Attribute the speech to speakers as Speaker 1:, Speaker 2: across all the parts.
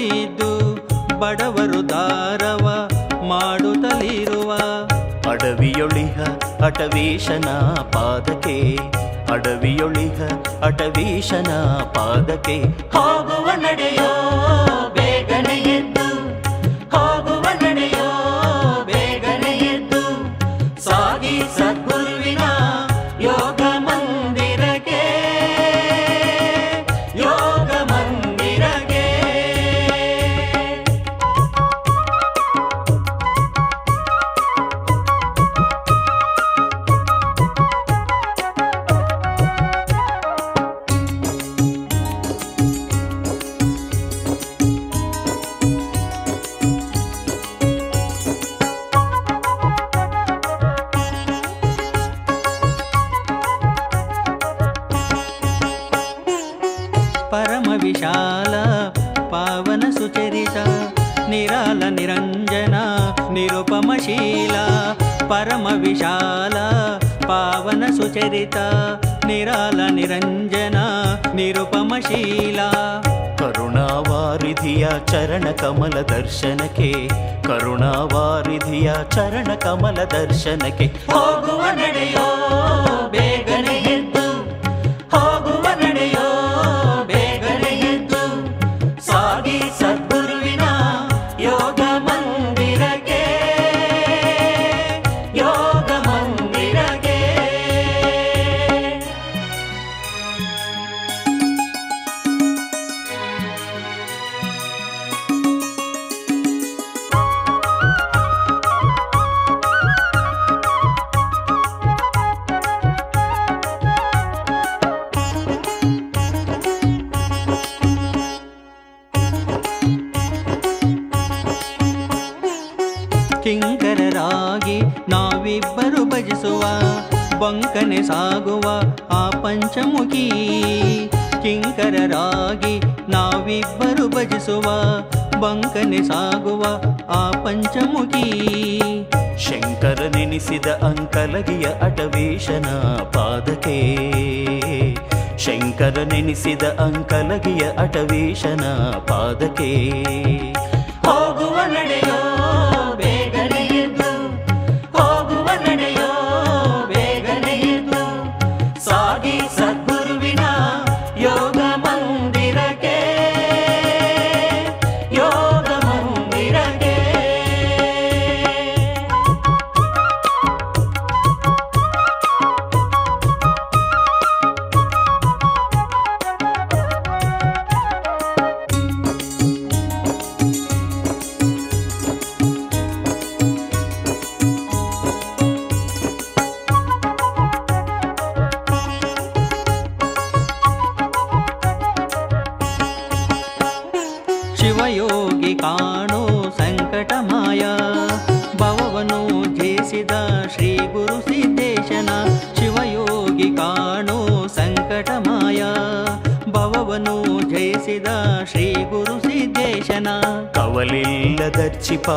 Speaker 1: ಇದ್ದು ಬಡವರು ದಾರವ ಮಾಡುತ್ತಲಿರುವ
Speaker 2: ಅಡವಿಯೊಳಿಹ ಅಟವೀಶನ ಪಾದಕ್ಕೆ ಅಡವಿಯೊಳಿಹ ಅಟವೀಶನ ಪಾದಕ್ಕೆ
Speaker 1: ಹೋಗುವ ನಡೆಯೋ ಬೇಗನೆ ಎದ್ದು ಹೋಗುವ ನಡೆಯೋ ಬೇಗನೆ ಎದ್ದು ಸಾಗಿ ಸದ್ಗುರುವಿನ ಯೋಗ ಮಂದಿರಕ್ಕೆ ಯೋಗ ಮಂದಿರಕ್ಕೆ. ಪರಮ ವಿಶಾಲ ಪಾವನ ಸುಚರಿತ ನಿರಾಲ ನಿರಂಜನ ನಿರುಪಮಶೀಲ ಪರಮ ವಿಶಾಲ ಪಾವನ ಸುಚರಿತ ನಿರಾಲ ನಿರಂಜನ ನಿರುಪಮಶೀಲ
Speaker 2: ಕರುಣಾವಾರಿಧಿಯ ಚರಣ ಕಮಲ ದರ್ಶನಕ್ಕೆ ಕರುಣಾವಾರಿಧಿಯ ಚರಣ ಕಮಲ ದರ್ಶನಕ್ಕೆ
Speaker 1: ಹೋಗುವ ನಡೆಯೋ ಬೇಗನೆ ಎದ್ದು ಹೋಗುವ ನಡೆಯೋ ಬೇಗನೆ ಎದ್ದು ಸಾಗಿ ಸದ್ಗುರುವಿನ ಯೋಗ ಮಂದಿರಕ್ಕೆ ಯೋಗ ಮಂದಿರಕ್ಕೆ. ಕಿಂಕರರಾಗಿ ನಾವಿಬ್ಬರು ಭಜಿಸುವ ಬಂಕನೆ ಸಾಗುವ ಆ ಪಂಚಮುಖಿ ಕಿಂಕರರಾಗಿ ನಾವಿಬ್ಬರು ಭಜಿಸುವ ಬಂಕನೆ ಸಾಗುವ ಆ ಪಂಚಮುಖಿ
Speaker 2: ಶಂಕರ ನೆನೆಸಿದ ಅಂಕಲಗಿಯ ಅಟವೀಶನ ಪಾದಕ್ಕೆ ಶಂಕರ ನೆನೆಸಿದ ಅಂಕಲಗಿಯ ಅಟವೀಶನ ಪಾದಕ್ಕೆ
Speaker 1: ಹೋಗುವ ನಡೆಯೋ ಬೇಗನೆ ಎದ್ದು ಹೋಗುವ ನಡೆಯೋ ಬೇಗನೆ ಎದ್ದು ಸಾಗಿ ಸದ್ಗುರುವಿನ ಯೋಗ ಮಂದಿರಕ್ಕೆ ಯೋಗ ಮಂದಿರಕ್ಕೆ. ಶಿವಯೋಗಿ ಕಾಣೋ ಸಂಕಟ ಮಾಯ ಭವವನ್ನು ಜಯಿಸಿದ ಶ್ರೀ ಗುರು ಸಿದ್ದೇಶನ ಶಿವಯೋಗಿ ಕಾಣೋ ಸಂಕಟ ಮಾಯ ಭವವನ್ನು ಜಯಿಸಿದ ಶ್ರೀ ಗುರು ಸಿದ್ದೇಶನ
Speaker 2: ಕವಲಿಲ್ಲದರ್ಚಿಪ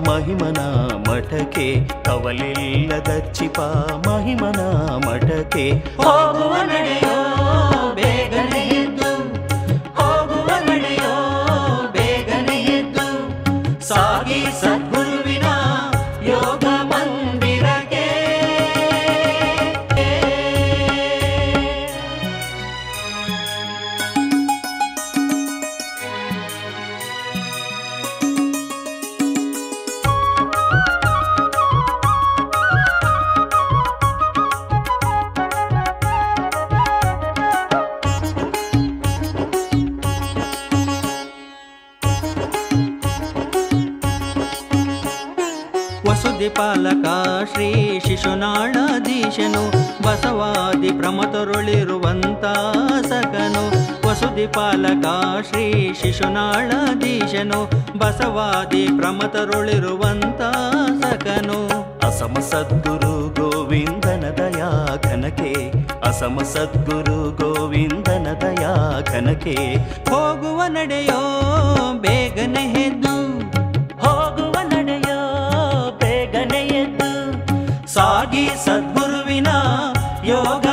Speaker 2: ಮಹಿಮನ ಮಠಕ್ಕೆ ಕವಲಿಲ್ಲದರ್ಚಿಪ ಮಹಿಮನ ಮಠಕ್ಕೆ
Speaker 1: ಹೋಗುವ ನಡೆಯೋ ಬೇಗನೆ ಎದ್ದು ಹೋಗುವ ನಡೆಯೋ ಬೇಗನೆ ಎದ್ದು ಸಾಗಿ ಸದ್ಗುರುವಿನ ಯೋಗ ಮಂದಿರಕ್ಕೆ. ವಸುದಿಪಾಲಕ ಶ್ರೀ ಶಿಶುನಾಳಾಧೀಶನು ಬಸವಾದಿ ಪ್ರಮತರುಳಿರುವಂತ ಸಕನು ವಸುದಿಪಾಲಕ ಶ್ರೀ ಶಿಶುನಾಳಾಧೀಶನು ಬಸವಾದಿ ಪ್ರಮತರುಳಿರುವಂತ ಸಕನು
Speaker 2: ಅಸಮ ಸದ್ಗುರು ಗೋವಿಂದನ ದಯಾ ಘನಕ್ಕೆ ಅಸಮ ಸದ್ಗುರು ಗೋವಿಂದನ ದಯಾ ಘನಕ್ಕೆ
Speaker 1: ಹೋಗುವ ನಡೆಯೋ ಬೇಗನೆ ಎದ್ದು ಹೋಗುವ ನಡೆಯೋ ಬೇಗನೆ ಎದ್ದು ಸಾಗಿ ಸದ್ಗುರುವಿನ ಯೋಗ